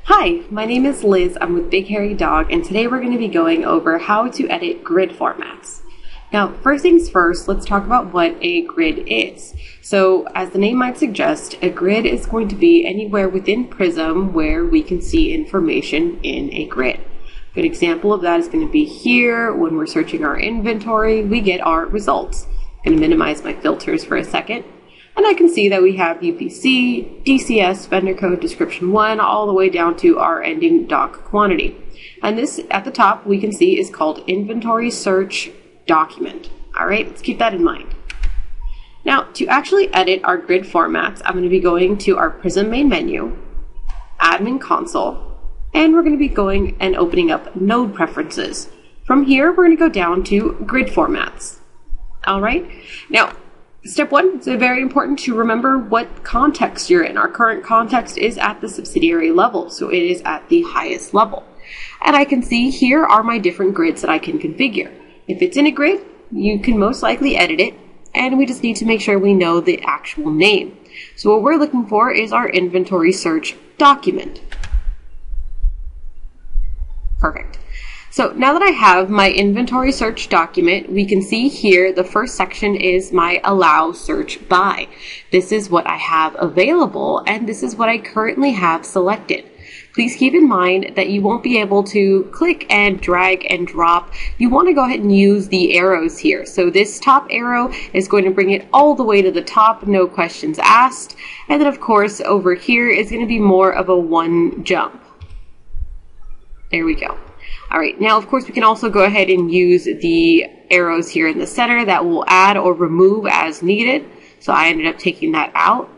Hi, my name is Liz. I'm with Big Hairy Dog, and today we're going to be going over how to edit grid formats. Now, first things first, let's talk about what a grid is. So, as the name might suggest, a grid is going to be anywhere within Prism where we can see information in a grid. A good example of that is going to be here. When we're searching our inventory, we get our results. I'm going to minimize my filters for a second. And I can see that we have UPC, DCS, vendor code, description 1, all the way down to our ending doc quantity. And this at the top we can see is called inventory search document. All right, let's keep that in mind. Now, to actually edit our grid formats, I'm going to be going to our Prism main menu, admin console, and we're going to be going and opening up node preferences. From here, we're going to go down to grid formats. All right, now, step one, it's very important to remember what context you're in. Our current context is at the subsidiary level, so it is at the highest level. And I can see here are my different grids that I can configure. If it's in a grid, you can most likely edit it, and we just need to make sure we know the actual name. So what we're looking for is our inventory search document. Perfect. So now that I have my inventory search document, we can see here the first section is my allow search by. This is what I have available, and this is what I currently have selected. Please keep in mind that you won't be able to click and drag and drop. You want to go ahead and use the arrows here. So this top arrow is going to bring it all the way to the top, no questions asked. And then of course over here is going to be more of a one jump. There we go. All right, now of course we can also go ahead and use the arrows here in the center that will add or remove as needed. So I ended up taking that out.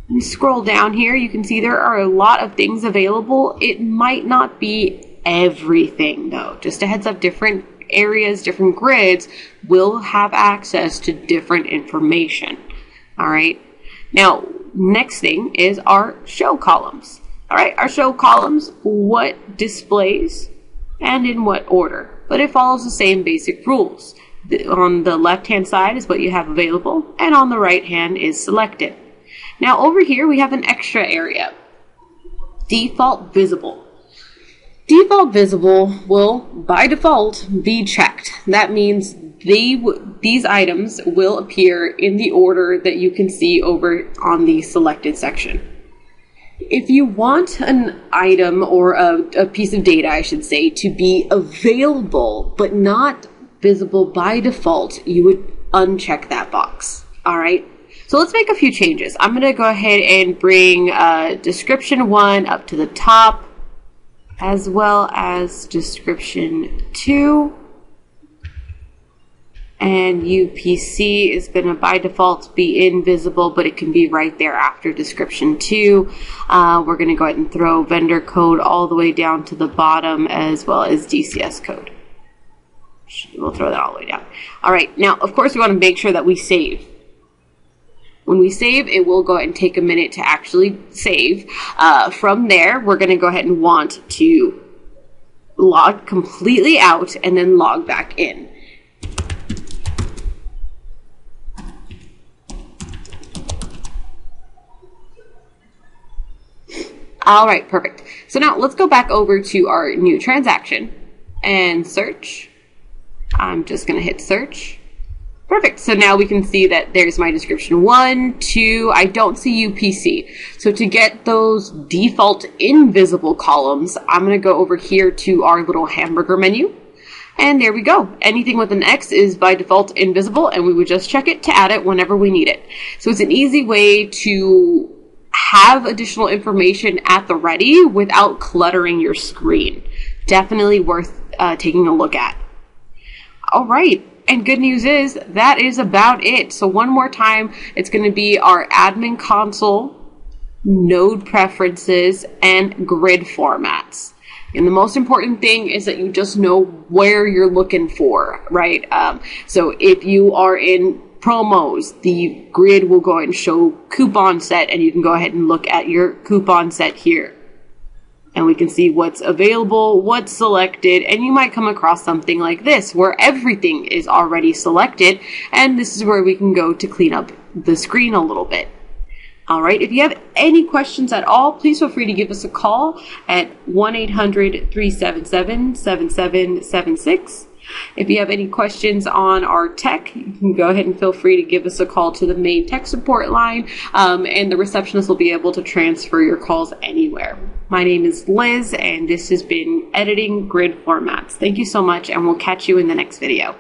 And scroll down here, you can see there are a lot of things available. It might not be everything though. Just a heads up, different areas, different grids will have access to different information. All right, now next thing is our show columns. All right, our show columns, what displays and in what order, but it follows the same basic rules. On the left hand side is what you have available, and on the right hand is selected. Now over here we have an extra area, default visible. Default visible will by default be checked. That means these items will appear in the order that you can see over on the selected section. If you want an item or a piece of data, I should say, to be available but not visible by default, you would uncheck that box. All right. So let's make a few changes. I'm going to go ahead and bring description 1 up to the top, as well as description 2. And UPC is going to by default be invisible, but it can be right there after description 2. We're going to go ahead and throw vendor code all the way down to the bottom, as well as DCS code. We'll throw that all the way down. All right, now of course we want to make sure that we save. When we save, it will go ahead and take a minute to actually save. From there, we're going to go ahead and want to log completely out and then log back in. All right, perfect. So now let's go back over to our new transaction and search. I'm just going to hit search. Perfect. So now we can see that there's my description 1, 2. I don't see UPC. So to get those default invisible columns, I'm going to go over here to our little hamburger menu. And there we go. Anything with an X is by default invisible, and we would just check it to add it whenever we need it. So it's an easy way to have additional information at the ready without cluttering your screen. Definitely worth taking a look at. All right. And good news is that is about it. So one more time, it's going to be our admin console, node preferences, and grid formats. And the most important thing is that you just know where you're looking for, right? So if you are in promos, the grid will go ahead and show coupon set, and you can go ahead and look at your coupon set here. And we can see what's available, what's selected, and you might come across something like this where everything is already selected, and this is where we can go to clean up the screen a little bit. All right, if you have any questions at all, please feel free to give us a call at 1-800-377-7776. If you have any questions on our tech, you can go ahead and feel free to give us a call to the main tech support line, and the receptionist will be able to transfer your calls anywhere. My name is Liz, and this has been Editing Grid Formats. Thank you so much, and we'll catch you in the next video.